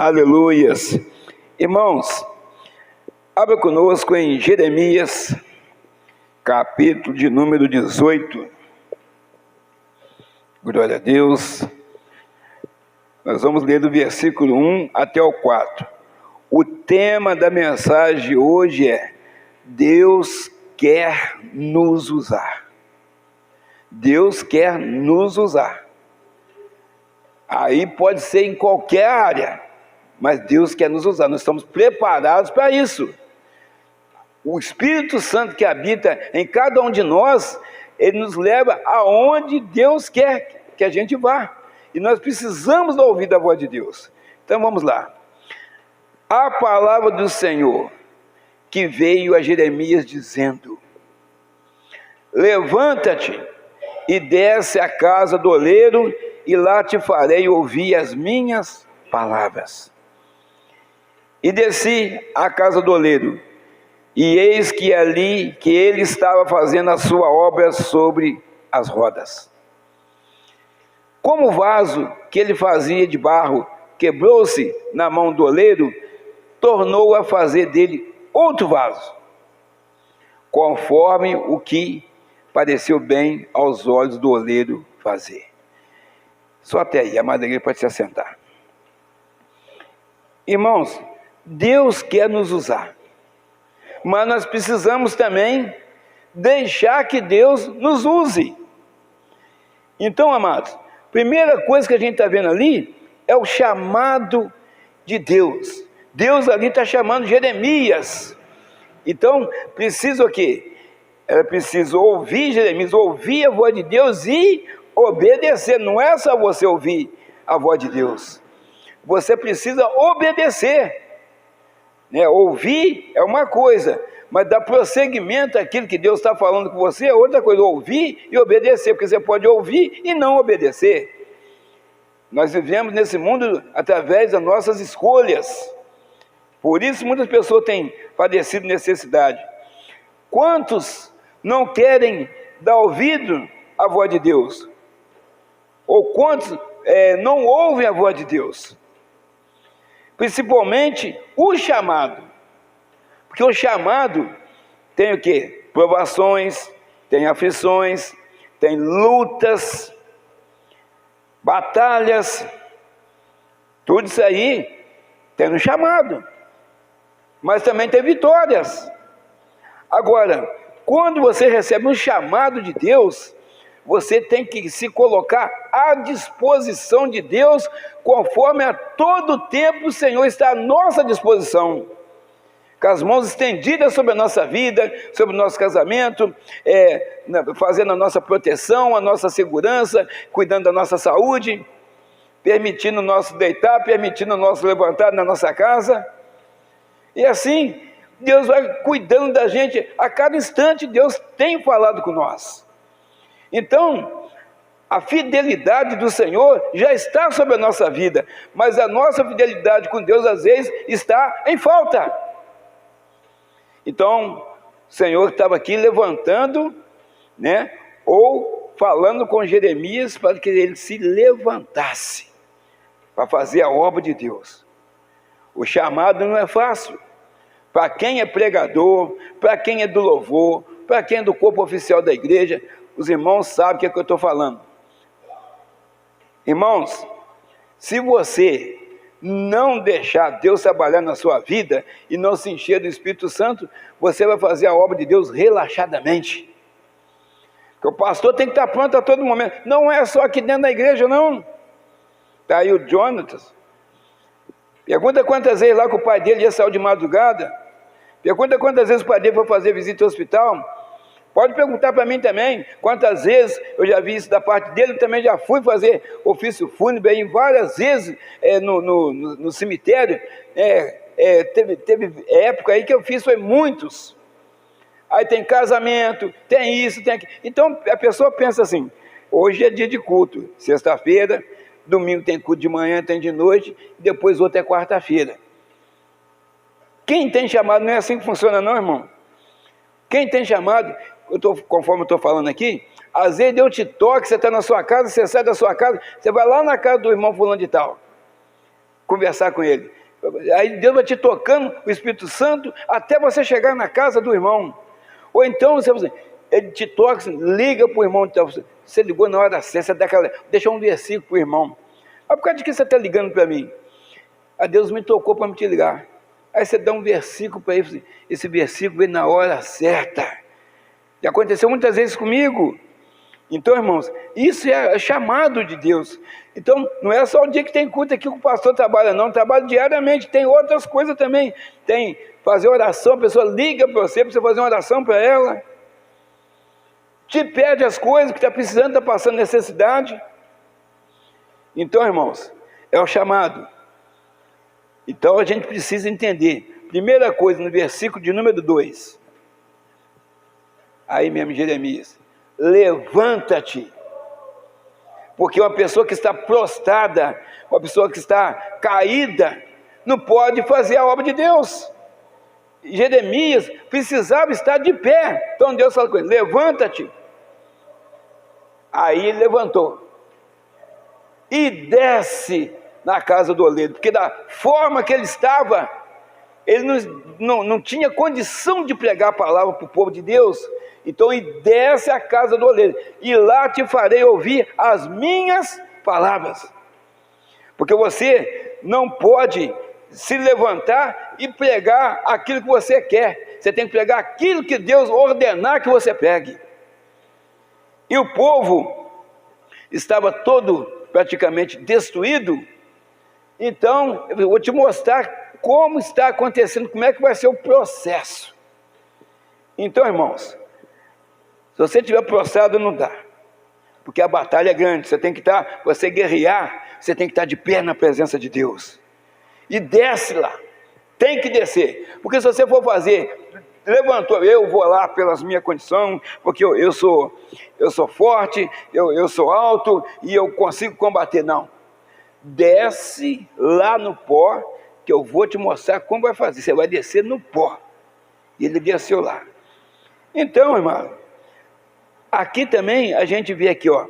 Aleluias. Irmãos, abra conosco em Jeremias, capítulo de número 18. Glória a Deus. Nós vamos ler do versículo 1 até o 4. O tema da mensagem de hoje é: Deus quer nos usar. Deus quer nos usar. Aí pode ser em qualquer área, mas Deus quer nos usar. Nós estamos preparados para isso. O Espírito Santo que habita em cada um de nós, ele nos leva aonde Deus quer que a gente vá. E nós precisamos ouvir a voz de Deus. Então vamos lá. A palavra do Senhor que veio a Jeremias dizendo: levanta-te e desce à casa do oleiro, e lá te farei ouvir as minhas palavras. E desci à casa do oleiro, e eis que ali que ele estava fazendo a sua obra sobre as rodas. Como o vaso que ele fazia de barro quebrou-se na mão do oleiro, tornou a fazer dele outro vaso, conforme o que pareceu bem aos olhos do oleiro fazer. Só até aí, a madeira pode se assentar. Irmãos, Deus quer nos usar, mas nós precisamos também deixar que Deus nos use. Então, amados, primeira coisa que a gente está vendo ali é o chamado de Deus. Deus ali está chamando Jeremias. Então, precisa o quê? Ela precisa ouvir Jeremias, ouvir a voz de Deus e obedecer. Não é só você ouvir a voz de Deus, você precisa obedecer. Ouvir é uma coisa, mas dar prosseguimento àquilo que Deus está falando com você é outra coisa. Ouvir e obedecer, porque você pode ouvir e não obedecer. Nós vivemos nesse mundo através das nossas escolhas. Por isso muitas pessoas têm padecido necessidade. Quantos não querem dar ouvido à voz de Deus? Ou quantos não ouvem a voz de Deus? Principalmente o chamado. Porque o chamado tem o quê? Provações, tem aflições, tem lutas, batalhas. Tudo isso aí tem no chamado. Mas também tem vitórias. Agora, quando você recebe um chamado de Deus, você tem que se colocar à disposição de Deus, conforme a todo tempo o Senhor está à nossa disposição, com as mãos estendidas sobre a nossa vida, sobre o nosso casamento, fazendo a nossa proteção, a nossa segurança, cuidando da nossa saúde, permitindo o nosso deitar, permitindo o nosso levantar na nossa casa. E assim, Deus vai cuidando da gente a cada instante. Deus tem falado com nós. Então, a fidelidade do Senhor já está sobre a nossa vida, mas a nossa fidelidade com Deus às vezes está em falta. Então, o Senhor estava aqui levantando, ou falando com Jeremias para que ele se levantasse para fazer a obra de Deus. O chamado não é fácil. Para quem é pregador, para quem é do louvor, para quem é do corpo oficial da igreja, os irmãos sabem o que é que eu estou falando. Irmãos, se você não deixar Deus trabalhar na sua vida e não se encher do Espírito Santo, você vai fazer a obra de Deus relaxadamente. Porque o pastor tem que estar pronto a todo momento. Não é só aqui dentro da igreja, não. Está aí o Jonathan. Pergunta quantas vezes lá que o pai dele já saiu de madrugada. Pergunta quantas vezes o pai dele foi fazer visita ao hospital. Pode perguntar para mim também, quantas vezes eu já vi isso da parte dele. Eu também já fui fazer ofício fúnebre aí várias vezes no cemitério. Teve época aí que eu fiz, foi muitos. Aí tem casamento, tem isso, tem aquilo. Então a pessoa pensa assim: hoje é dia de culto, sexta-feira, domingo tem culto de manhã, tem de noite, depois outro é quarta-feira. Quem tem chamado não é assim que funciona não, irmão. Quem tem chamado, conforme eu estou falando aqui, às vezes Deus te toca, você está na sua casa, você sai da sua casa, você vai lá na casa do irmão fulano de tal. conversar com ele. Aí Deus vai te tocando, o Espírito Santo, até você chegar na casa do irmão. Ou então você, ele te toca, liga para o irmão, então, você ligou na hora certa, deixa um versículo para o irmão. Mas por causa de que você está ligando para mim? A Deus me tocou para me te ligar. Aí você dá um versículo para ele, esse versículo vem na hora certa. Já aconteceu muitas vezes comigo. Então, irmãos, isso é chamado de Deus. Então, não é só o dia que tem culto aqui que o pastor trabalha, não, trabalha diariamente, tem outras coisas também. Tem fazer oração, a pessoa liga para você fazer uma oração para ela. Te pede as coisas que está precisando, está passando necessidade. Então, irmãos, é o chamado. Então, a gente precisa entender. Primeira coisa, no versículo de número 2. Aí mesmo, Jeremias. Levanta-te, porque uma pessoa que está prostrada, uma pessoa que está caída, não pode fazer a obra de Deus. Jeremias precisava estar de pé, então Deus falou com ele, levanta-te. Aí ele levantou, e desce na casa do oleiro, porque da forma que ele estava, ele não tinha condição de pregar a palavra para o povo de Deus. Então, e desce à casa do oleiro, e lá te farei ouvir as minhas palavras. Porque você não pode se levantar e pregar aquilo que você quer. Você tem que pregar aquilo que Deus ordenar que você pregue. E o povo estava todo praticamente destruído. Então, eu vou te mostrar como está acontecendo, como é que vai ser o processo. Então, irmãos, se você estiver prostrado, não dá, porque a batalha é grande, você tem que estar, você guerrear, você tem que estar de pé na presença de Deus, e desce lá, tem que descer, porque se você for fazer, levantou, eu vou lá pelas minhas condições, porque eu sou forte, eu sou alto, e eu consigo combater, não, desce lá no pó, que eu vou te mostrar como vai fazer, você vai descer no pó, e ele desceu lá. Então, irmão, aqui também a gente vê aqui, ó,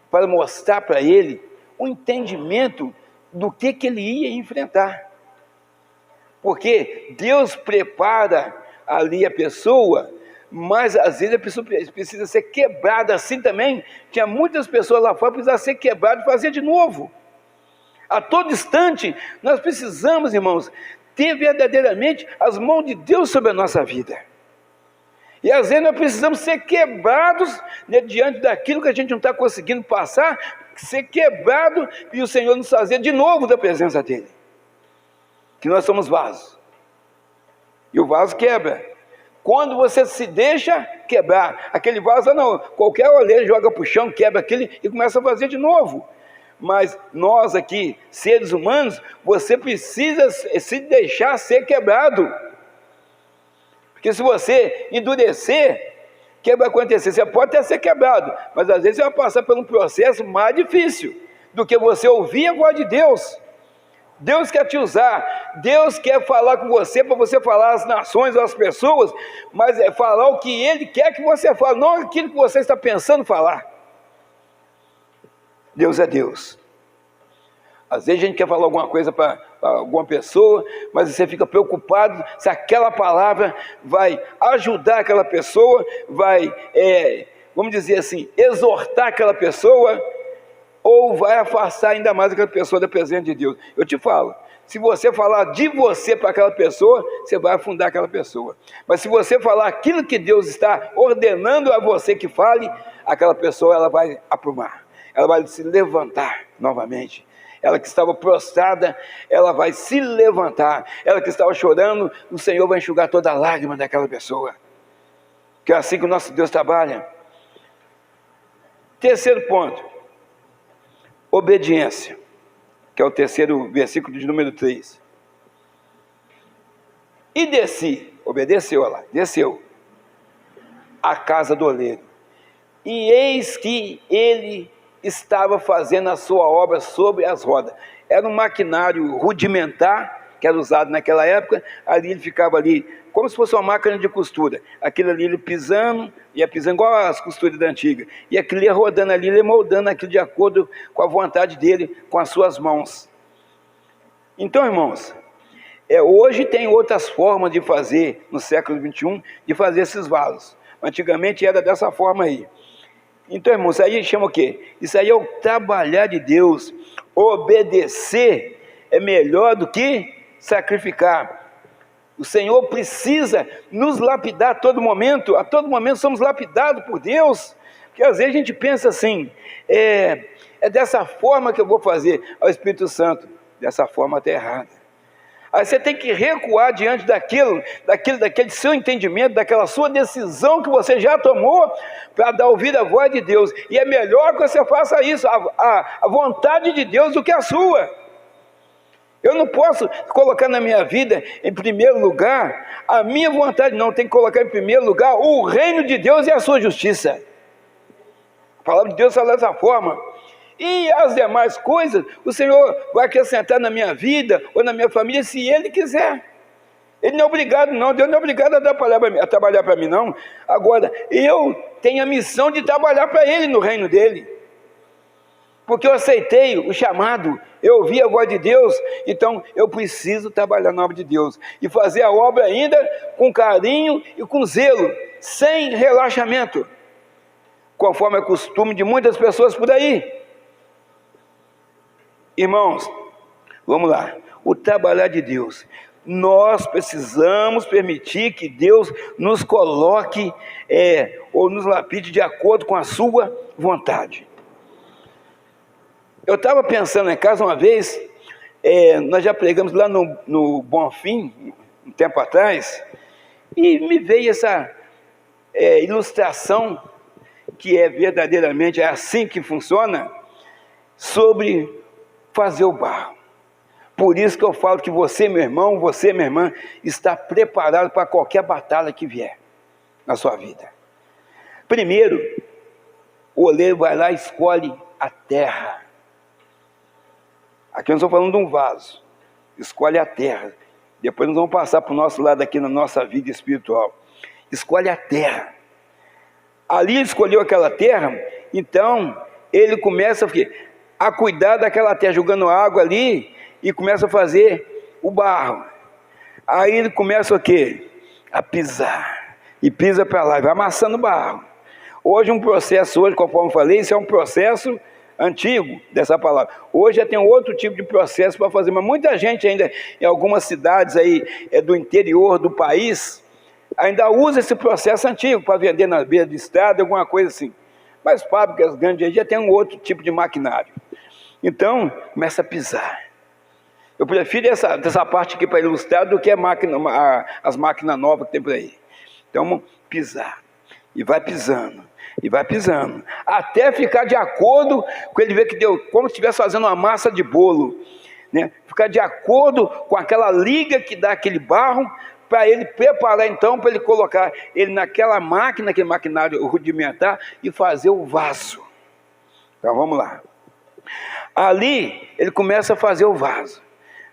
para mostrar para ele o entendimento do que ele ia enfrentar. Porque Deus prepara ali a pessoa, mas às vezes a pessoa precisa ser quebrada assim também. Tinha muitas pessoas lá fora que precisavam ser quebradas e fazer de novo. A todo instante nós precisamos, irmãos, ter verdadeiramente as mãos de Deus sobre a nossa vida. E às vezes nós precisamos ser quebrados, né, diante daquilo que a gente não está conseguindo passar, ser quebrado e o Senhor nos fazer de novo da presença dEle. Que nós somos vasos. E o vaso quebra. Quando você se deixa quebrar, aquele vaso, não, qualquer oleiro joga para o chão, quebra aquele e começa a fazer de novo. Mas nós aqui, seres humanos, você precisa se deixar ser quebrado. Porque se você endurecer, o que vai acontecer? Você pode até ser quebrado, mas às vezes você vai passar por um processo mais difícil do que você ouvir a voz de Deus. Deus quer te usar, Deus quer falar com você, para você falar às nações, às pessoas, mas é falar o que Ele quer que você fale, não aquilo que você está pensando falar. Deus é Deus. Às vezes a gente quer falar alguma coisa para alguma pessoa, mas você fica preocupado se aquela palavra vai ajudar aquela pessoa, vai, vamos dizer assim, exortar aquela pessoa, ou vai afastar ainda mais aquela pessoa da presença de Deus. Eu te falo, se você falar de você para aquela pessoa, você vai afundar aquela pessoa. Mas se você falar aquilo que Deus está ordenando a você que fale, aquela pessoa ela vai aprumar, ela vai se levantar novamente. Ela que estava prostrada, ela vai se levantar. Ela que estava chorando, o Senhor vai enxugar toda a lágrima daquela pessoa. Que é assim que o nosso Deus trabalha. Terceiro ponto, obediência, que é o terceiro versículo de número 3. E desci, obedeceu, olha lá, desceu à casa do oleiro. E eis que ele estava fazendo a sua obra sobre as rodas. Era um maquinário rudimentar, que era usado naquela época. Ali ele ficava ali, como se fosse uma máquina de costura. Aquilo ali ele pisando, ia pisando igual as costuras da antiga. E aquilo ia rodando ali, ele moldando aquilo de acordo com a vontade dele, com as suas mãos. Então, irmãos, hoje tem outras formas de fazer, no século XXI, de fazer esses vasos. Antigamente era dessa forma aí. Então, irmãos, isso aí chama o quê? Isso aí é o trabalhar de Deus. Obedecer é melhor do que sacrificar. O Senhor precisa nos lapidar a todo momento somos lapidados por Deus, porque às vezes a gente pensa assim, é dessa forma que eu vou fazer ao Espírito Santo, dessa forma está errada. Aí você tem que recuar diante daquele seu entendimento, daquela sua decisão que você já tomou, para dar ouvido à voz de Deus, e é melhor que você faça isso, a vontade de Deus do que a sua. Eu não posso colocar na minha vida em primeiro lugar a minha vontade, não, tem que colocar em primeiro lugar o reino de Deus e a sua justiça. A palavra de Deus fala dessa forma. E as demais coisas, o Senhor vai acrescentar na minha vida ou na minha família, se Ele quiser. Ele não é obrigado não, Deus não é obrigado a trabalhar para mim não. Agora, eu tenho a missão de trabalhar para Ele no reino dEle. Porque eu aceitei o chamado, eu ouvi a voz de Deus, então eu preciso trabalhar na obra de Deus. E fazer a obra ainda com carinho e com zelo, sem relaxamento, conforme é costume de muitas pessoas por aí. Irmãos, vamos lá, o trabalhar de Deus. Nós precisamos permitir que Deus nos coloque, ou nos lapide de acordo com a sua vontade. Eu estava pensando em casa uma vez, nós já pregamos lá no Bonfim, um tempo atrás, e me veio essa ilustração, que verdadeiramente assim que funciona, sobre fazer o barro. Por isso que eu falo que você, meu irmão, você, minha irmã, está preparado para qualquer batalha que vier na sua vida. Primeiro, o oleiro vai lá e escolhe a terra. Aqui nós estamos falando de um vaso. Escolhe a terra. Depois nós vamos passar para o nosso lado aqui na nossa vida espiritual. Escolhe a terra. Ali ele escolheu aquela terra, então ele começa a cuidar daquela terra, jogando água ali, e começa a fazer o barro. Aí ele começa o quê? A pisar. E pisa para lá, e vai amassando barro. Hoje conforme eu falei, isso é um processo antigo dessa palavra. Hoje já tem outro tipo de processo para fazer, mas muita gente ainda, em algumas cidades aí do interior do país, ainda usa esse processo antigo para vender na beira de estrada, alguma coisa assim. Mas fábricas grandes aí já tem um outro tipo de maquinário. Então, começa a pisar. Eu prefiro essa parte aqui para ilustrar do que as máquinas novas que tem por aí. Então, vamos pisar. E vai pisando. E vai pisando, até ficar de acordo com ele ver que deu, como se estivesse fazendo uma massa de bolo, né? Ficar de acordo com aquela liga que dá aquele barro, para ele preparar então, para ele colocar ele naquela máquina, aquele maquinário rudimentar, e fazer o vaso. Então vamos lá. Ali ele começa a fazer o vaso.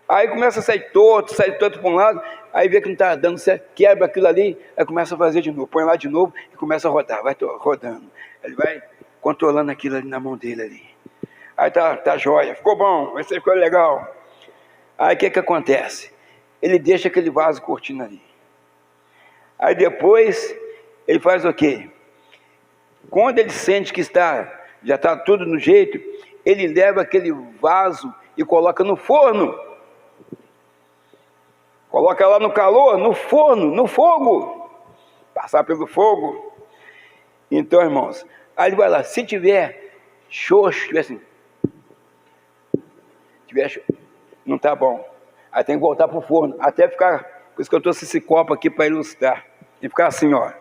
Aí começa a sair torto para um lado, aí vê que não está dando certo, quebra aquilo ali, aí começa a fazer de novo, põe lá de novo e começa a rodar, vai rodando. Ele vai controlando aquilo ali na mão dele ali. Aí tá jóia, ficou bom, vai ser, ficou legal. Aí o que acontece? Ele deixa aquele vaso curtindo ali. Aí depois ele faz o quê? Quando ele sente que já está tudo no jeito, ele leva aquele vaso e coloca no forno. Coloca lá no calor, no forno, no fogo. Passar pelo fogo. Então, irmãos, aí ele vai lá, se tiver xoxo, não está bom. Aí tem que voltar para o forno, até ficar, por isso que eu trouxe esse copo aqui para ilustrar. E ficar assim, ó.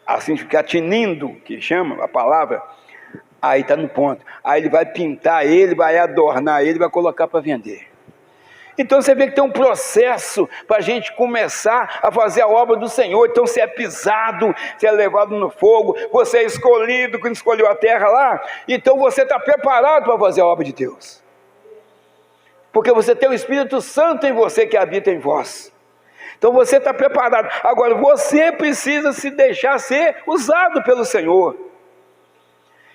Assim, ficar tinindo, que chama a palavra. Aí está no ponto. Aí ele vai pintar ele, vai adornar ele, vai colocar para vender. Então você vê que tem um processo para a gente começar a fazer a obra do Senhor. Então você é pisado, você é levado no fogo, você é escolhido, quando escolheu a terra lá, então você está preparado para fazer a obra de Deus. Porque você tem o Espírito Santo em você que habita em vós. Então você está preparado. Agora você precisa se deixar ser usado pelo Senhor.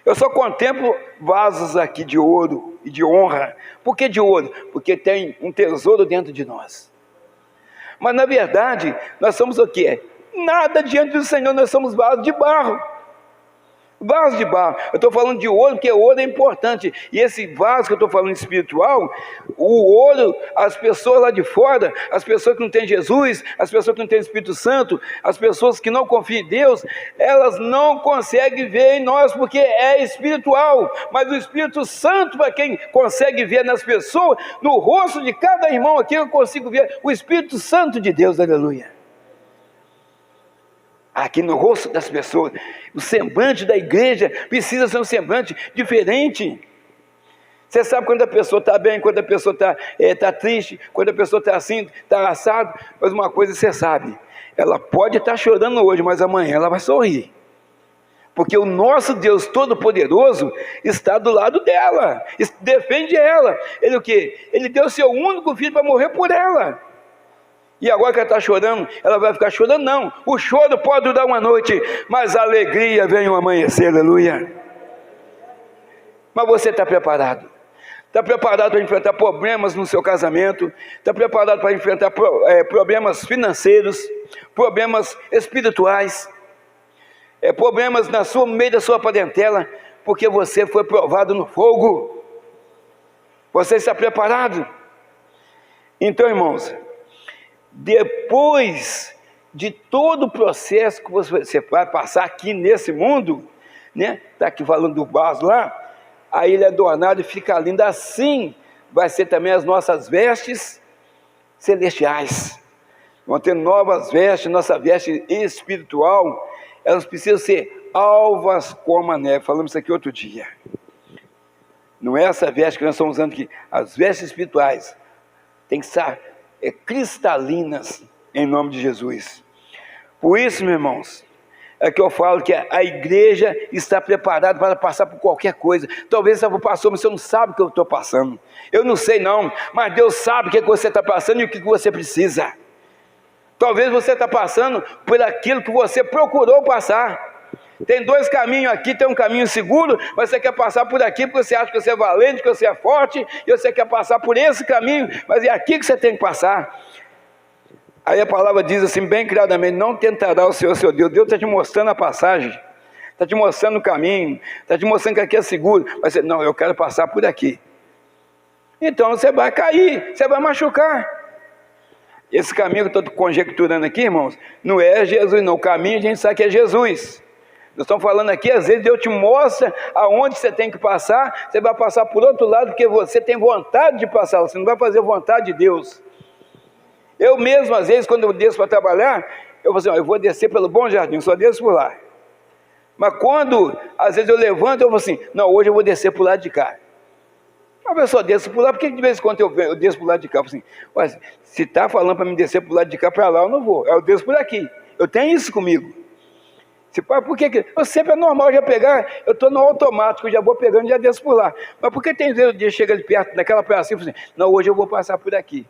Eu só contemplo vasos aqui de ouro e de honra. Por que de ouro? Porque tem um tesouro dentro de nós. Mas na verdade, nós somos o quê? Nada diante do Senhor, nós somos vasos de barro. Vaso de barro. Eu estou falando de ouro, porque ouro é importante. E esse vaso que eu estou falando espiritual, o ouro, as pessoas lá de fora, as pessoas que não têm Jesus, as pessoas que não têm Espírito Santo, as pessoas que não confiam em Deus, elas não conseguem ver em nós, porque é espiritual. Mas o Espírito Santo, para quem consegue ver nas pessoas, no rosto de cada irmão aqui, eu consigo ver o Espírito Santo de Deus, aleluia. Aqui no rosto das pessoas, o semblante da igreja precisa ser um semblante diferente. Você sabe quando a pessoa está bem, quando a pessoa está triste, quando a pessoa está assim, está assado. Mas uma coisa você sabe, ela pode estar chorando hoje, mas amanhã ela vai sorrir. Porque o nosso Deus Todo-Poderoso está do lado dela, defende ela. Ele o quê? Ele deu o seu único filho para morrer por ela. E agora que ela está chorando, ela vai ficar chorando? Não. O choro pode durar uma noite, mas a alegria vem o amanhecer, aleluia. Mas você está preparado? Está preparado para enfrentar problemas no seu casamento? Está preparado para enfrentar problemas financeiros? Problemas espirituais? Problemas no meio da sua parentela? Porque você foi provado no fogo. Você está preparado? Então, irmãos, depois de todo o processo que você vai passar aqui nesse mundo, né? Está aqui falando do vaso lá, aí ele é adornado e fica lindo. Assim vai ser também as nossas vestes celestiais. Vão ter novas vestes, nossa veste espiritual, elas precisam ser alvas como a neve. Falamos isso aqui outro dia. Não é essa veste que nós estamos usando aqui. As vestes espirituais tem que estar cristalinas em nome de Jesus. Por isso, meus irmãos, é que eu falo que a igreja está preparada para passar por qualquer coisa. Talvez você passou, mas você não sabe o que eu estou passando. Eu não sei não, mas Deus sabe o que você está passando e o que você precisa. Talvez você está passando por aquilo que você procurou passar. Tem dois caminhos aqui, tem um caminho seguro, mas você quer passar por aqui porque você acha que você é valente, que você é forte, e você quer passar por esse caminho, mas é aqui que você tem que passar. Aí a palavra diz assim, bem criadamente, não tentará o Senhor seu Deus. Deus está te mostrando a passagem, está te mostrando o caminho, está te mostrando que aqui é seguro, mas você, não, eu quero passar por aqui. Então você vai cair, você vai machucar. Esse caminho que eu estou conjecturando aqui, irmãos, não é Jesus não, o caminho a gente sabe que é Jesus. Nós estamos falando aqui, às vezes Deus te mostra aonde você tem que passar, você vai passar por outro lado, porque você tem vontade de passar, você não vai fazer vontade de Deus. Eu mesmo, às vezes, quando eu desço para trabalhar, eu falo assim, eu vou descer pelo Bom Jardim, só desço por lá. Mas quando, às vezes eu levanto, eu falo assim, não, hoje eu vou descer para o lado de cá. Mas eu só desço por lá, por que de vez em quando eu desço para o lado de cá? Eu falo assim, se está falando para me descer para o lado de cá, para lá eu não vou, eu desço por aqui. Eu tenho isso comigo. Por que? Eu sempre é normal já pegar, eu estou no automático, já vou pegando e já desço por lá. Mas por que tem vezes o dia chega ali perto, naquela praça assim, assim, não, hoje eu vou passar por aqui.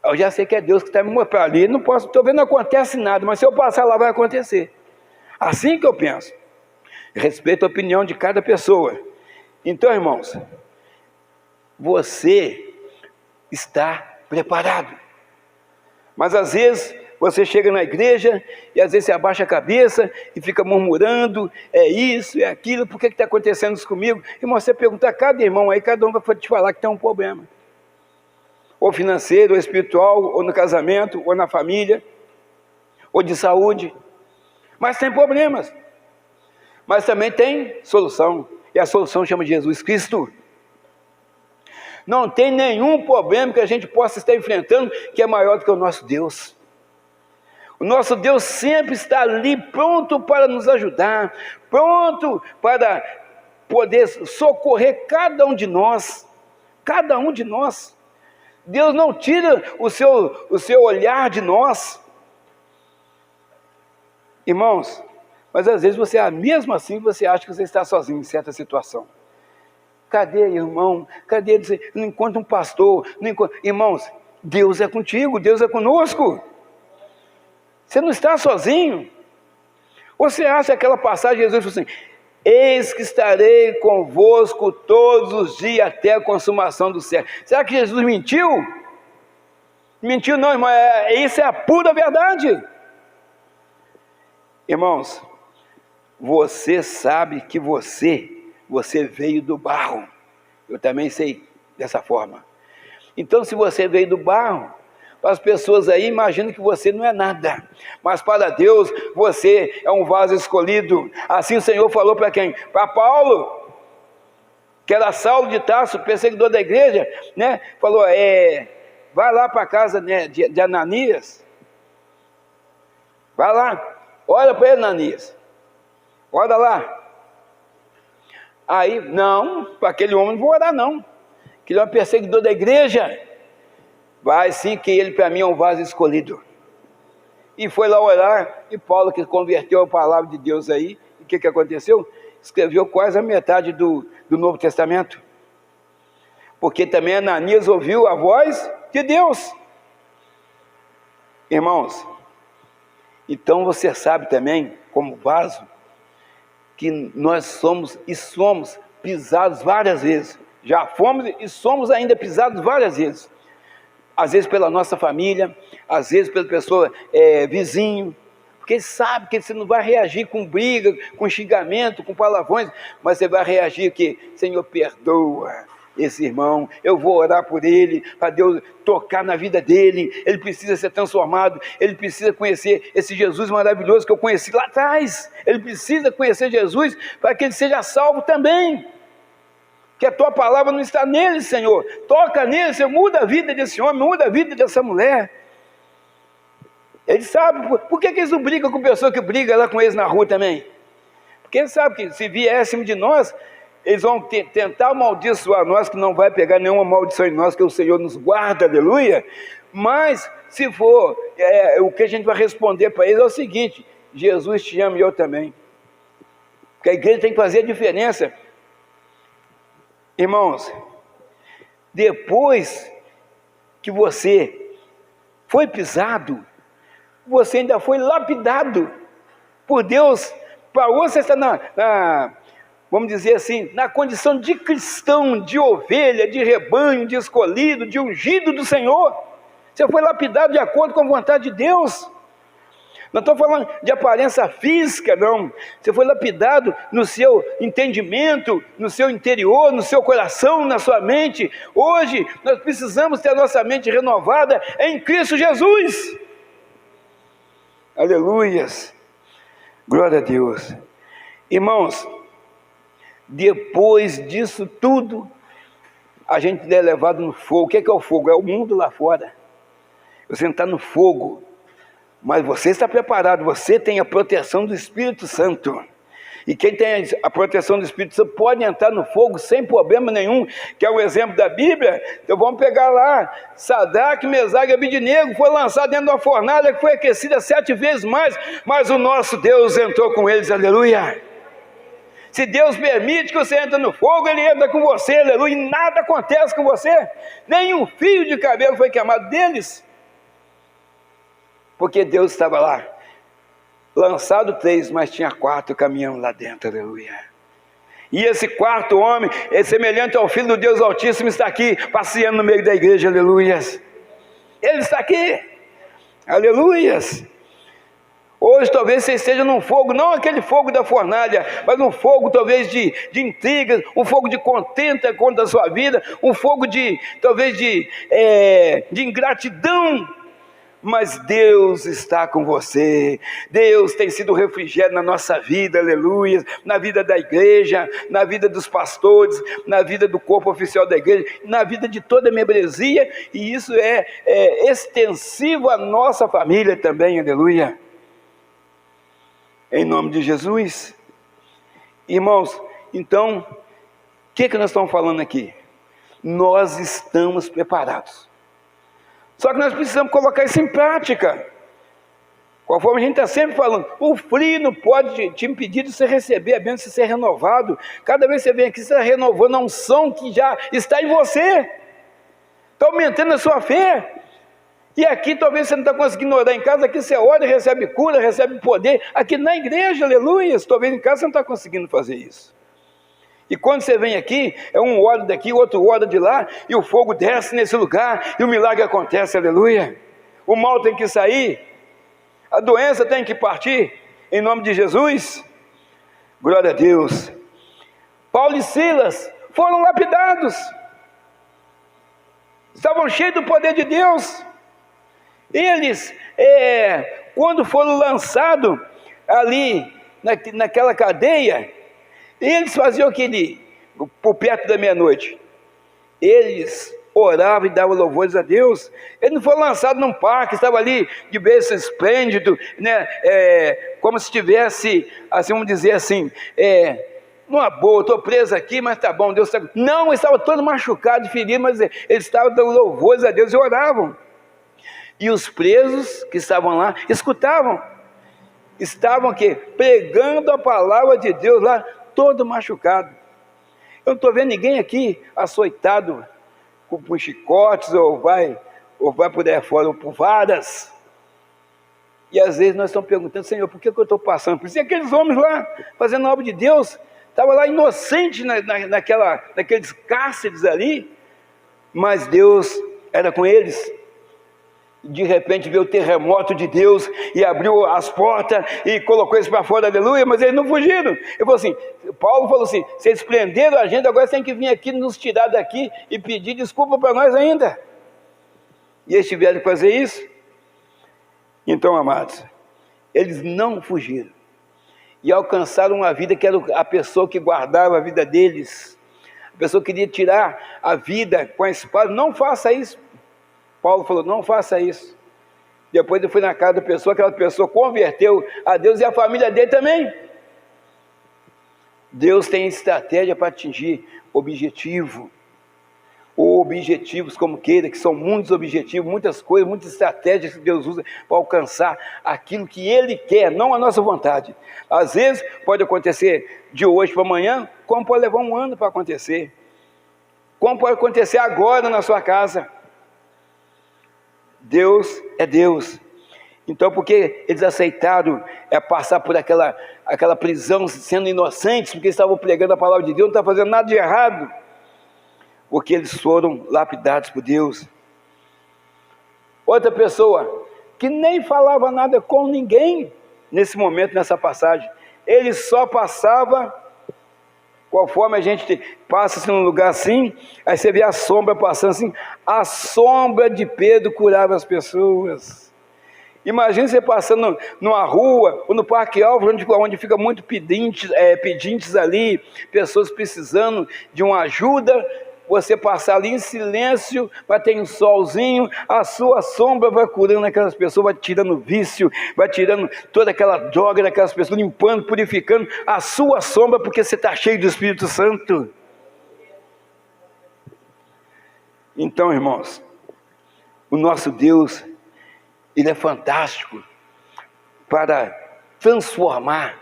Eu já sei que é Deus que está me mostrando ali, não posso, estou vendo, não acontece nada, mas se eu passar lá vai acontecer. Assim que eu penso. Respeito a opinião de cada pessoa. Então, irmãos, você está preparado. Mas às vezes você chega na igreja e às vezes você abaixa a cabeça e fica murmurando, é isso, é aquilo, por que está acontecendo isso comigo? Irmão, você pergunta a cada irmão aí, cada um vai te falar que tem um problema. Ou financeiro, ou espiritual, ou no casamento, ou na família, ou de saúde. Mas tem problemas. Mas também tem solução. E a solução chama de Jesus Cristo. Não tem nenhum problema que a gente possa estar enfrentando que é maior do que o nosso Deus. O nosso Deus sempre está ali pronto para nos ajudar, pronto para poder socorrer cada um de nós. Cada um de nós. Deus não tira o seu olhar de nós. Irmãos, mas às vezes você, mesmo assim, você acha que você está sozinho em certa situação. Cadê, irmão? Cadê? Não encontra um pastor. Não encontra... Irmãos, Deus é contigo, Deus é conosco. Você não está sozinho. Você acha aquela passagem, Jesus falou assim, eis que estarei convosco todos os dias até a consumação do século. Será que Jesus mentiu? Mentiu não, irmão, isso é a pura verdade. Irmãos, você sabe que você veio do barro. Eu também sei dessa forma. Então, se você veio do barro, para as pessoas aí imaginam que você não é nada, mas para Deus você é um vaso escolhido. Assim o Senhor falou para quem? Para Paulo, que era Saulo de Tarso, perseguidor da igreja, né? Falou, vai lá para a casa, né, de Ananias, vai lá, olha para ele, Ananias, olha lá. Aí, não, para aquele homem não vou orar não, que ele é um perseguidor da igreja. Vai sim, que ele para mim é um vaso escolhido. E foi lá orar, e Paulo, que converteu a palavra de Deus aí, e o que aconteceu? Escreveu quase a metade do Novo Testamento. Porque também Ananias ouviu a voz de Deus. Irmãos, então você sabe também, como vaso, que nós somos pisados várias vezes. Já fomos e somos ainda pisados várias vezes. Às vezes pela nossa família, às vezes pela pessoa vizinho, porque ele sabe que você não vai reagir com briga, com xingamento, com palavrões, mas você vai reagir que, Senhor, perdoa esse irmão, eu vou orar por ele, para Deus tocar na vida dele, ele precisa ser transformado, ele precisa conhecer esse Jesus maravilhoso que eu conheci lá atrás, ele precisa conhecer Jesus para que ele seja salvo também. Que a tua palavra não está nele, Senhor. Toca nele, Senhor, muda a vida desse homem, muda a vida dessa mulher. Ele sabe, por que eles não brigam com pessoa que briga lá com eles na rua também? Porque eles sabem que se viéssemos de nós, eles vão tentar amaldiçoar nós, que não vai pegar nenhuma maldição em nós, que o Senhor nos guarda, aleluia. Mas, se for, o que a gente vai responder para eles é o seguinte: Jesus te ama e eu também. Porque a igreja tem que fazer a diferença. Irmãos, depois que você foi pisado, você ainda foi lapidado por Deus. Para hoje você está vamos dizer assim, na condição de cristão, de ovelha, de rebanho, de escolhido, de ungido do Senhor. Você foi lapidado de acordo com a vontade de Deus. Não estou falando de aparência física, não. Você foi lapidado no seu entendimento, no seu interior, no seu coração, na sua mente. Hoje nós precisamos ter a nossa mente renovada em Cristo Jesus. Aleluias. Glória a Deus. Irmãos, depois disso tudo, a gente é levado no fogo. O que é o fogo? É o mundo lá fora. Você não está no fogo, mas você está preparado, você tem a proteção do Espírito Santo. E quem tem a proteção do Espírito Santo pode entrar no fogo sem problema nenhum, que é o exemplo da Bíblia. Então vamos pegar lá, Sadraque, Mesaque e Abednego foi lançado dentro de uma fornalha que foi aquecida 7 vezes mais, mas o nosso Deus entrou com eles, aleluia. Se Deus permite que você entre no fogo, Ele entra com você, aleluia, e nada acontece com você, nem um fio de cabelo foi queimado deles, porque Deus estava lá. Lançado 3, mas tinha 4 caminhando lá dentro, aleluia. E esse 4º homem, semelhante ao Filho do Deus Altíssimo, está aqui, passeando no meio da igreja, aleluias. Ele está aqui, aleluias. Hoje talvez você esteja num fogo, não aquele fogo da fornalha, mas um fogo talvez de intrigas, um fogo de contenta contra a sua vida, um fogo talvez de ingratidão. Mas Deus está com você, Deus tem sido refrigério na nossa vida, aleluia, na vida da igreja, na vida dos pastores, na vida do corpo oficial da igreja, na vida de toda a membresia, e isso é extensivo à nossa família também, aleluia. Em nome de Jesus. Irmãos, então, o que nós estamos falando aqui? Nós estamos preparados. Só que nós precisamos colocar isso em prática. Conforme a gente está sempre falando, o frio não pode te impedir de você receber a bênção, de ser renovado. Cada vez que você vem aqui, você está renovando a unção que já está em você. Está aumentando a sua fé. E aqui talvez você não está conseguindo orar em casa, aqui você ora, recebe cura, recebe poder. Aqui na igreja, aleluia, talvez em casa você não está conseguindo fazer isso. E quando você vem aqui, é um ora daqui, outro ora de lá, e o fogo desce nesse lugar, e o milagre acontece, aleluia. O mal tem que sair, a doença tem que partir, em nome de Jesus. Glória a Deus. Paulo e Silas foram lapidados, estavam cheios do poder de Deus. Eles, quando foram lançados ali naquela cadeia, eles faziam aquele, por perto da meia-noite, eles oravam e davam louvores a Deus. Eles não foram lançados num parque, estavam ali de berço esplêndido, né? Como se estivesse, assim, vamos dizer assim, numa boa, estou preso aqui, mas tá bom, Deus está... Não, eles estavam todos machucados, feridos, mas eles estavam dando louvores a Deus e oravam. E os presos que estavam lá, escutavam, estavam aqui, pregando a palavra de Deus lá, todo machucado. Eu não estou vendo ninguém aqui açoitado por chicotes, ou vai por aí fora, ou por varas. E às vezes nós estamos perguntando, Senhor, por que eu estou passando por isso? E aqueles homens lá, fazendo a obra de Deus, estavam lá inocentes naqueles cárceres ali, mas Deus era com eles. De repente veio o terremoto de Deus e abriu as portas e colocou eles para fora, aleluia, mas eles não fugiram. Paulo falou assim, vocês prenderam a gente, agora vocês têm que vir aqui, nos tirar daqui e pedir desculpa para nós ainda. E eles tiveram que fazer isso. Então, amados, eles não fugiram e alcançaram uma vida que era a pessoa que guardava a vida deles. A pessoa queria tirar a vida com a espada. Não faça isso. Paulo falou, não faça isso. Depois ele foi na casa da pessoa, aquela pessoa converteu a Deus e a família dele também. Deus tem estratégia para atingir objetivo, ou objetivos como queira, que são muitos objetivos, muitas coisas, muitas estratégias que Deus usa para alcançar aquilo que Ele quer, não a nossa vontade. Às vezes pode acontecer de hoje para amanhã, como pode levar um ano para acontecer, como pode acontecer agora na sua casa. Deus é Deus. Então, porque eles aceitaram passar por aquela prisão sendo inocentes, porque eles estavam pregando a palavra de Deus, não estavam fazendo nada de errado, porque eles foram lapidados por Deus. Outra pessoa que nem falava nada com ninguém nesse momento, nessa passagem, ele só passava, conforme a gente passa assim, num lugar assim, aí você vê a sombra passando assim, a sombra de Pedro curava as pessoas. Imagina você passando numa rua, ou no Parque Álvaro, onde fica muito pedintes ali, pessoas precisando de uma ajuda, você passar ali em silêncio, vai ter um solzinho, a sua sombra vai curando aquelas pessoas, vai tirando vício, vai tirando toda aquela droga daquelas pessoas, limpando, purificando a sua sombra, porque você está cheio do Espírito Santo. Então, irmãos, o nosso Deus, Ele é fantástico para transformar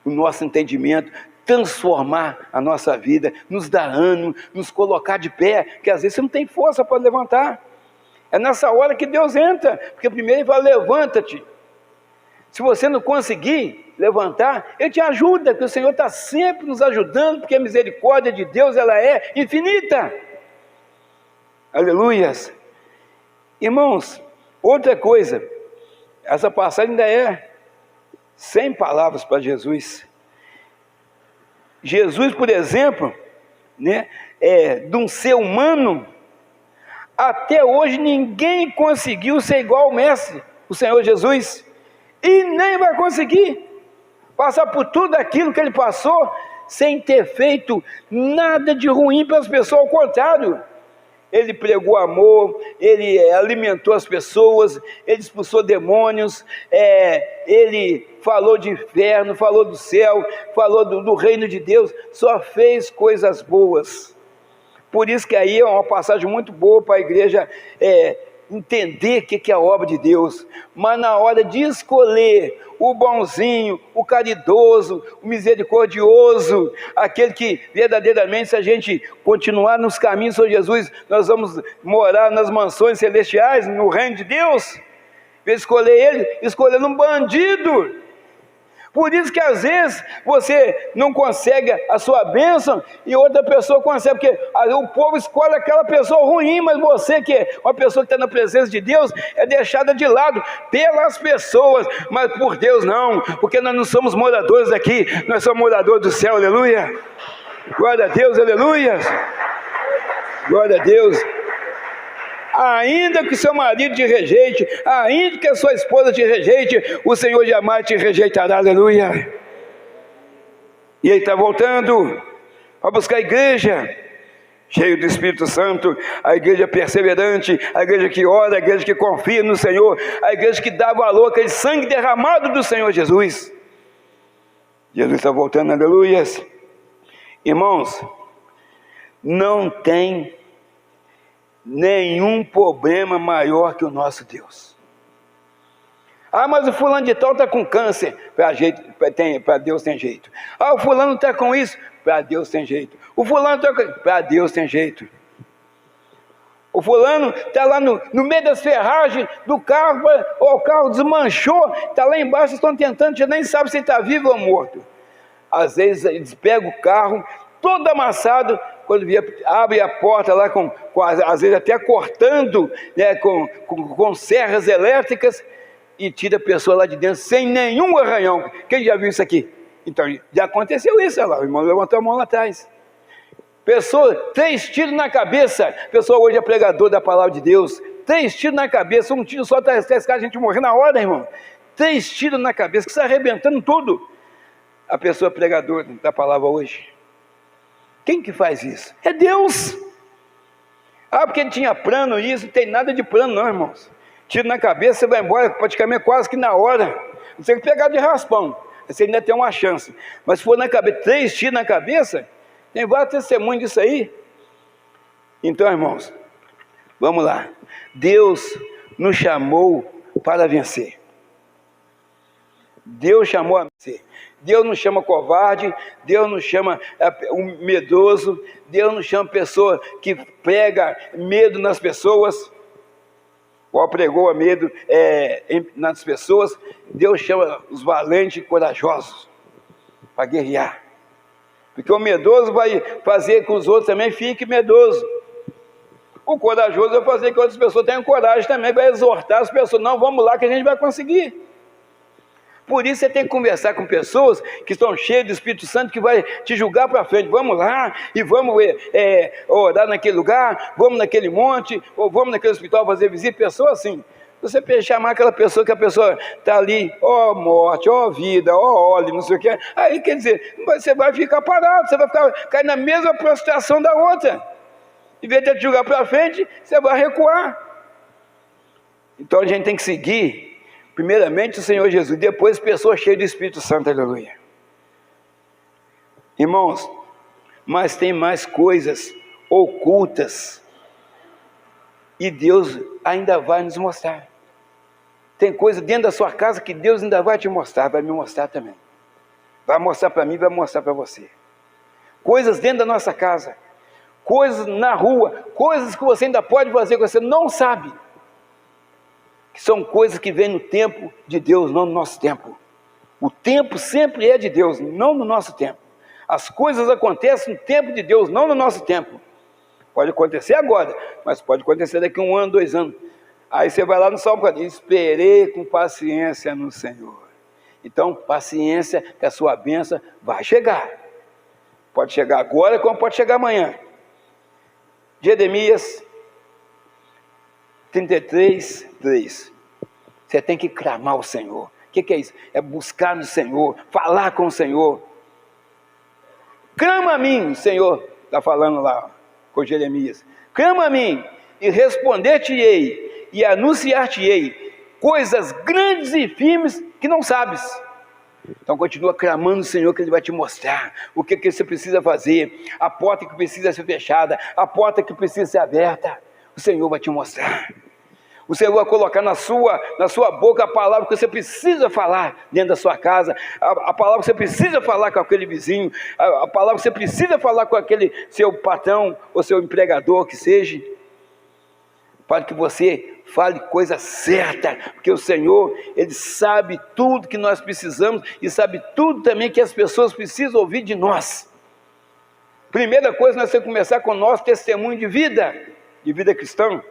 o nosso entendimento, transformar a nossa vida, nos dar ânimo, nos colocar de pé, que às vezes você não tem força para levantar. É nessa hora que Deus entra, porque primeiro Ele fala, levanta-te. Se você não conseguir levantar, Ele te ajuda, porque o Senhor está sempre nos ajudando, porque a misericórdia de Deus, ela é infinita. Aleluias. Irmãos, outra coisa, essa passagem ainda é 100 palavras para Jesus. Jesus, por exemplo, né, de um ser humano, até hoje ninguém conseguiu ser igual ao Mestre, o Senhor Jesus, e nem vai conseguir passar por tudo aquilo que Ele passou, sem ter feito nada de ruim para as pessoas, ao contrário. Ele pregou amor, Ele alimentou as pessoas, Ele expulsou demônios, Ele falou de inferno, falou do céu, falou do reino de Deus, só fez coisas boas. Por isso que aí é uma passagem muito boa para a igreja entender o que é a obra de Deus, mas na hora de escolher o bonzinho, o caridoso, o misericordioso, aquele que verdadeiramente, se a gente continuar nos caminhos de Jesus, nós vamos morar nas mansões celestiais, no reino de Deus. Em vez de escolher ele, escolhendo um bandido. Por isso que às vezes você não consegue a sua bênção e outra pessoa consegue, porque o povo escolhe aquela pessoa ruim, mas você que é uma pessoa que está na presença de Deus, é deixada de lado pelas pessoas, mas por Deus não, porque nós não somos moradores aqui, nós somos moradores do céu, aleluia, glória a Deus, aleluia, glória a Deus. Ainda que seu marido te rejeite, ainda que a sua esposa te rejeite, o Senhor jamais te rejeitará, aleluia. E Ele está voltando para buscar a igreja, cheio do Espírito Santo, a igreja perseverante, a igreja que ora, a igreja que confia no Senhor, a igreja que dá valor àquele sangue derramado do Senhor Jesus. Jesus está voltando, aleluia. Irmãos, não tem nenhum problema maior que o nosso Deus. Ah, mas o fulano de tal está com câncer, para Deus tem jeito. Ah, o fulano está com isso, para Deus tem jeito. O fulano está com... para Deus tem jeito. O fulano está lá no meio das ferragens do carro, o carro desmanchou, está lá embaixo, estão tentando, você nem sabe se ele está vivo ou morto. Às vezes eles pegam o carro todo amassado, quando abre a porta lá, às vezes até cortando, né, com serras elétricas, e tira a pessoa lá de dentro sem nenhum arranhão. Quem já viu isso aqui? Então, já aconteceu isso, olha lá, o irmão levantou a mão lá atrás. Pessoa, 3 tiros na cabeça, a pessoa hoje é pregador da palavra de Deus, 3 tiros na cabeça, um tiro só está a gente morrer na hora, irmão. 3 tiros na cabeça, que está arrebentando tudo. A pessoa é pregador da palavra hoje. Quem que faz isso? É Deus. Ah, porque ele tinha plano isso, não tem nada de plano não, irmãos. Tiro na cabeça, você vai embora praticamente quase que na hora. Você tem que pegar de raspão, você ainda tem uma chance. Mas se for na cabeça, 3 tiros na cabeça, tem vários testemunhos disso aí. Então, irmãos, vamos lá. Deus nos chamou para vencer. Deus chamou a vencer. Deus não chama covarde, Deus não chama um medroso, Deus não chama pessoa que prega medo nas pessoas, ou pregou a medo nas pessoas. Deus chama os valentes e corajosos para guerrear, porque o medroso vai fazer que os outros também fiquem medrosos, o corajoso vai fazer que outras pessoas tenham coragem também, vai exortar as pessoas, não, vamos lá que a gente vai conseguir. Por isso você tem que conversar com pessoas que estão cheias do Espírito Santo, que vai te julgar para frente. Vamos lá e vamos orar naquele lugar, vamos naquele monte, ou vamos naquele hospital fazer visita. Pessoa assim, você chamar aquela pessoa que a pessoa está ali, ó morte, ó vida, ó óleo, não sei o que. Aí quer dizer, você vai ficar parado, você vai cair na mesma prostração da outra. Em vez de te julgar para frente, você vai recuar. Então a gente tem que seguir primeiramente o Senhor Jesus, depois pessoas cheias do Espírito Santo, aleluia. Irmãos, mas tem mais coisas ocultas, e Deus ainda vai nos mostrar. Tem coisa dentro da sua casa que Deus ainda vai te mostrar, vai me mostrar também. Vai mostrar para mim, vai mostrar para você. Coisas dentro da nossa casa, coisas na rua, coisas que você ainda pode fazer que você não sabe. Que são coisas que vêm no tempo de Deus, não no nosso tempo. O tempo sempre é de Deus, não no nosso tempo. As coisas acontecem no tempo de Deus, não no nosso tempo. Pode acontecer agora, mas pode acontecer daqui a 1 ano, 2 anos. Aí você vai lá no Salmo 40, esperei com paciência no Senhor. Então, paciência, que a sua bênção vai chegar. Pode chegar agora, como pode chegar amanhã. Jeremias 33, 3. Você tem que clamar ao Senhor. O que é isso? É buscar no Senhor, falar com o Senhor. Clama a mim, o Senhor está falando lá com Jeremias. Clama a mim e responder-te-ei e anunciar-te-ei coisas grandes e firmes que não sabes. Então continua clamando o Senhor, que Ele vai te mostrar o que você precisa fazer, a porta que precisa ser fechada, a porta que precisa ser aberta. O Senhor vai te mostrar. O Senhor vai colocar na sua boca a palavra que você precisa falar dentro da sua casa, a palavra que você precisa falar com aquele vizinho, a palavra que você precisa falar com aquele seu patrão ou seu empregador que seja, para que você fale coisa certa, porque o Senhor, Ele sabe tudo que nós precisamos e sabe tudo também que as pessoas precisam ouvir de nós. Primeira coisa, nós temos que começar com o nosso testemunho de vida cristã.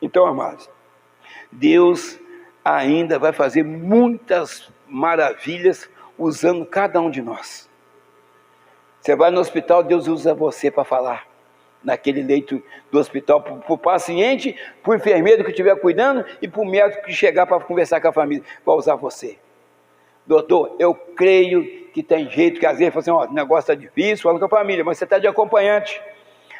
Então, amados, Deus ainda vai fazer muitas maravilhas usando cada um de nós. Você vai no hospital, Deus usa você para falar naquele leito do hospital, para o paciente, para o enfermeiro que estiver cuidando e para o médico que chegar para conversar com a família, vai usar você. Doutor, eu creio que tem jeito, que às vezes fala assim, ó, o negócio está difícil, fala com a família, mas você está de acompanhante.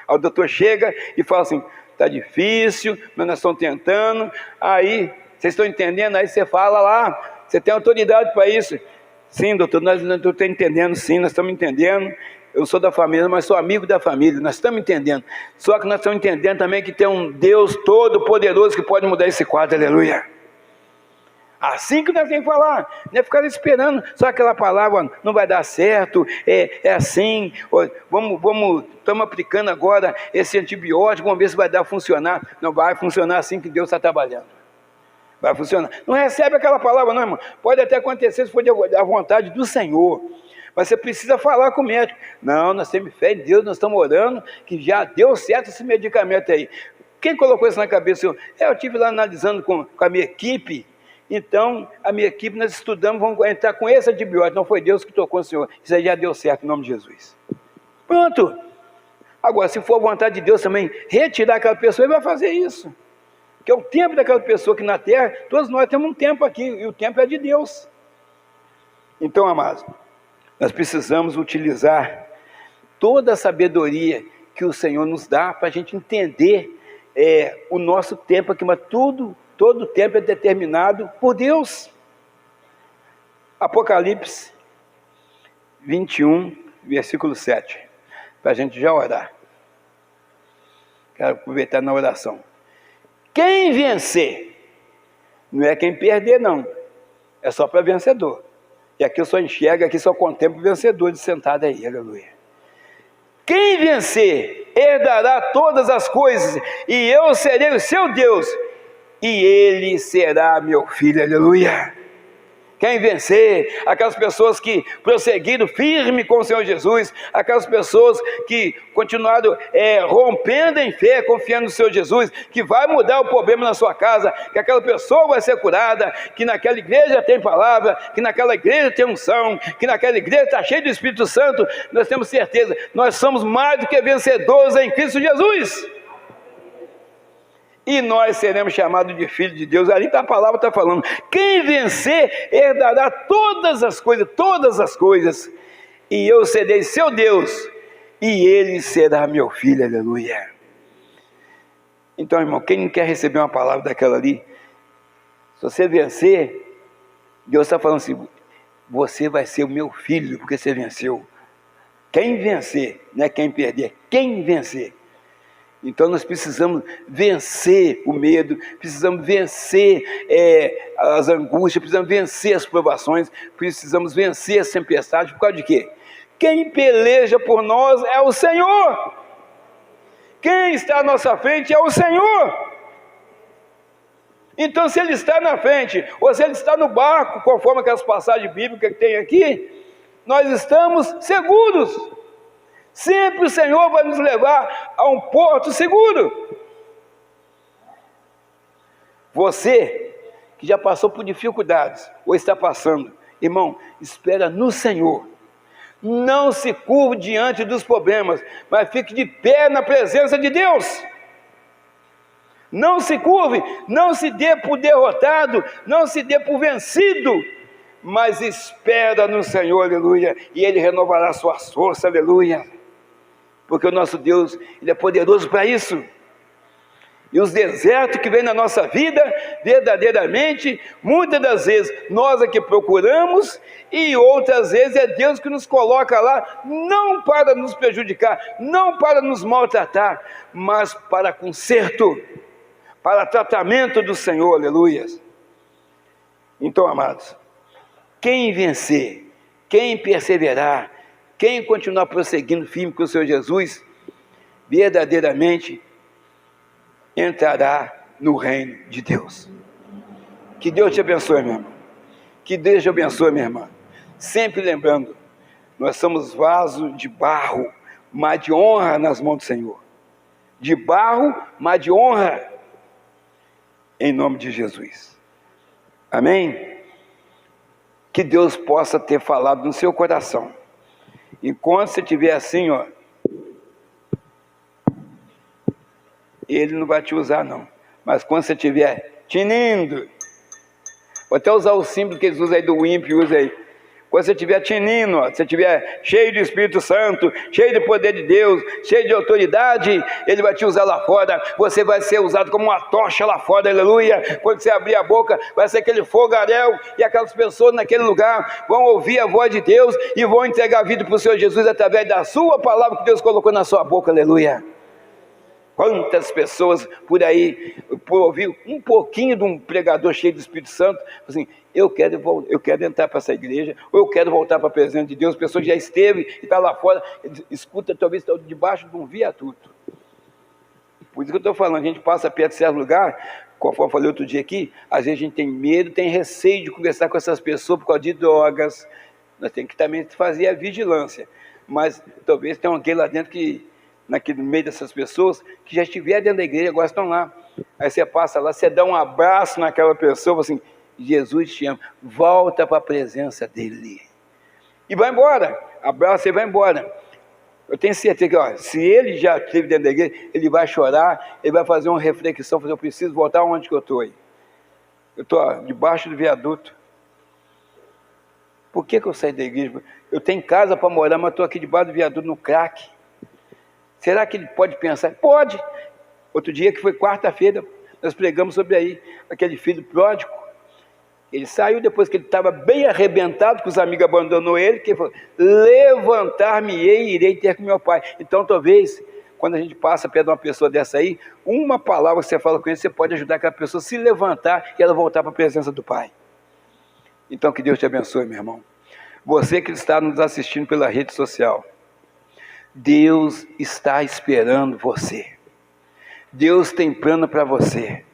Aí o doutor chega e fala assim, está difícil, mas nós estamos tentando. Aí, vocês estão entendendo? Aí você fala lá, você tem autoridade para isso. Sim, doutor, nós estamos entendendo, sim, nós estamos entendendo. Eu sou da família, mas sou amigo da família, nós estamos entendendo. Só que nós estamos entendendo também que tem um Deus todo-poderoso que pode mudar esse quadro, aleluia. Assim que nós temos que falar, não é ficar esperando só aquela palavra, não vai dar certo, é assim, estamos aplicando agora esse antibiótico, vamos ver se vai funcionar. Não vai funcionar assim que Deus está trabalhando. Vai funcionar. Não recebe aquela palavra não, irmão. Pode até acontecer se for da vontade do Senhor, mas você precisa falar com o médico. Não, nós temos fé em Deus, nós estamos orando, que já deu certo esse medicamento aí. Quem colocou isso na cabeça? Eu estive lá analisando com a minha equipe. Então, a minha equipe, nós estudamos, vamos entrar com esse antibiótico. Não foi Deus que tocou o Senhor. Isso aí já deu certo em nome de Jesus. Pronto. Agora, se for a vontade de Deus também retirar aquela pessoa, Ele vai fazer isso. Porque é o tempo daquela pessoa aqui na terra, todos nós temos um tempo aqui, e o tempo é de Deus. Então, amados, nós precisamos utilizar toda a sabedoria que o Senhor nos dá para a gente entender o nosso tempo aqui, mas todo o tempo é determinado por Deus. Apocalipse 21, versículo 7, para a gente já orar. Quero aproveitar na oração. Quem vencer, não é quem perder não, é só para vencedor. E aqui eu só enxergo, aqui só contemplo o vencedor de sentado aí, aleluia. Quem vencer, herdará todas as coisas, e eu serei o seu Deus, e ele será meu filho, aleluia. Quem vencer, aquelas pessoas que prosseguiram firme com o Senhor Jesus, aquelas pessoas que continuaram rompendo em fé, confiando no Senhor Jesus, que vai mudar o problema na sua casa, que aquela pessoa vai ser curada, que naquela igreja tem palavra, que naquela igreja tem unção, que naquela igreja está cheio do Espírito Santo. Nós temos certeza, nós somos mais do que vencedores em Cristo Jesus. E nós seremos chamados de filhos de Deus. Ali a palavra está falando, quem vencer herdará todas as coisas, e eu serei seu Deus, e ele será meu filho, aleluia. Então, irmão, quem não quer receber uma palavra daquela ali, se você vencer, Deus está falando assim, você vai ser o meu filho, porque você venceu. Quem vencer, não é quem perder, quem vencer. Então nós precisamos vencer o medo, precisamos vencer as angústias, precisamos vencer as provações, precisamos vencer as tempestades. Por causa de quê? Quem peleja por nós é o Senhor. Quem está à nossa frente é o Senhor. Então, se Ele está na frente, ou se Ele está no barco, conforme aquelas passagens bíblicas que tem aqui, nós estamos seguros. Sempre o Senhor vai nos levar a um porto seguro. Você que já passou por dificuldades, ou está passando, irmão, espera no Senhor. Não se curve diante dos problemas, mas fique de pé na presença de Deus. Não se curve, não se dê por derrotado, não se dê por vencido, mas espera no Senhor, aleluia, e Ele renovará suas forças, aleluia. Porque o nosso Deus, Ele é poderoso para isso. E os desertos que vêm na nossa vida, verdadeiramente, muitas das vezes nós é que procuramos, e outras vezes é Deus que nos coloca lá, não para nos prejudicar, não para nos maltratar, mas para conserto, para tratamento do Senhor, aleluia. Então, amados, quem vencer, quem perseverar, quem continuar prosseguindo firme com o Senhor Jesus, verdadeiramente entrará no reino de Deus. Que Deus te abençoe, meu irmão. Que Deus te abençoe, minha irmã. Sempre lembrando, nós somos vaso de barro, mas de honra nas mãos do Senhor. De barro, mas de honra, em nome de Jesus. Amém? Que Deus possa ter falado no seu coração. Enquanto você estiver assim, ó, Ele não vai te usar, não. Mas quando você estiver tinindo, vou até usar o símbolo que eles usam aí do ímpio, usa aí. Quando você estiver tinindo, ó, você estiver cheio do Espírito Santo, cheio do poder de Deus, cheio de autoridade, Ele vai te usar lá fora. Você vai ser usado como uma tocha lá fora, aleluia. Quando você abrir a boca, vai ser aquele fogaréu, e aquelas pessoas naquele lugar vão ouvir a voz de Deus e vão entregar a vida para o Senhor Jesus através da sua palavra que Deus colocou na sua boca, aleluia. Quantas pessoas por aí, por ouvir um pouquinho de um pregador cheio do Espírito Santo, assim, eu quero entrar para essa igreja, ou eu quero voltar para a presença de Deus. Pessoa que já esteve e está lá fora, escuta, talvez está debaixo de um viaduto. Por isso que eu estou falando, a gente passa perto de certo lugar, conforme eu falei outro dia aqui, às vezes a gente tem medo, tem receio de conversar com essas pessoas por causa de drogas. Nós temos que também fazer a vigilância, mas talvez tenha alguém lá dentro que, naquele meio dessas pessoas, que já estiveram dentro da igreja, agora estão lá. Aí você passa lá, você dá um abraço naquela pessoa, assim, Jesus te ama, volta para a presença dEle. E vai embora, abraça e vai embora. Eu tenho certeza que, ó, se ele já esteve dentro da igreja, ele vai chorar, ele vai fazer uma reflexão, fazer, eu preciso voltar onde que eu estou aí. Eu estou debaixo do viaduto. Por que eu saí da igreja? Eu tenho casa para morar, mas estou aqui debaixo do viaduto no crack. Será que ele pode pensar? Pode. Outro dia, que foi quarta-feira, nós pregamos sobre aí, aquele filho pródigo. Ele saiu depois que ele estava bem arrebentado, que os amigos abandonou ele, que ele falou, levantar-me-ei e irei ter com meu pai. Então, talvez, quando a gente passa perto de uma pessoa dessa aí, uma palavra que você fala com ele, você pode ajudar aquela pessoa a se levantar e ela voltar para a presença do Pai. Então, que Deus te abençoe, meu irmão. Você que está nos assistindo pela rede social, Deus está esperando você. Deus tem plano para você.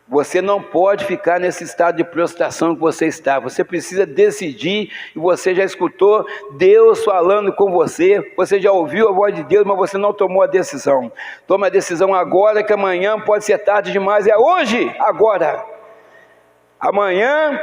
Você não pode ficar nesse estado de prostração que você está. Você precisa decidir, e você já escutou Deus falando com você, você já ouviu a voz de Deus, mas você não tomou a decisão. Toma a decisão agora, que amanhã pode ser tarde demais. É hoje, agora. Amanhã,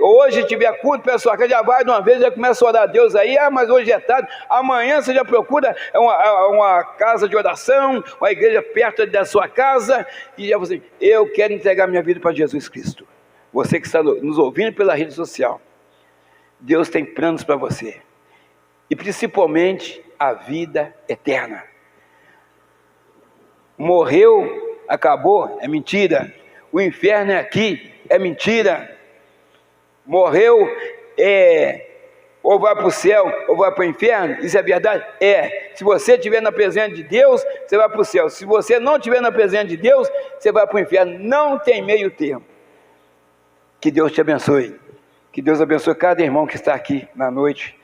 hoje tiver culto para a sua casa, já vai de uma vez, já começa a orar a Deus aí, mas hoje é tarde. Amanhã você já procura uma casa de oração, uma igreja perto da sua casa, e já você, eu quero entregar minha vida para Jesus Cristo. Você que está nos ouvindo pela rede social, Deus tem planos para você, e principalmente a vida eterna. Morreu, acabou, é mentira. O inferno é aqui, é mentira. Morreu, ou vai para o céu, ou vai para o inferno, isso é verdade? É. Se você estiver na presença de Deus, você vai para o céu. Se você não estiver na presença de Deus, você vai para o inferno. Não tem meio termo. Que Deus te abençoe. Que Deus abençoe cada irmão que está aqui na noite.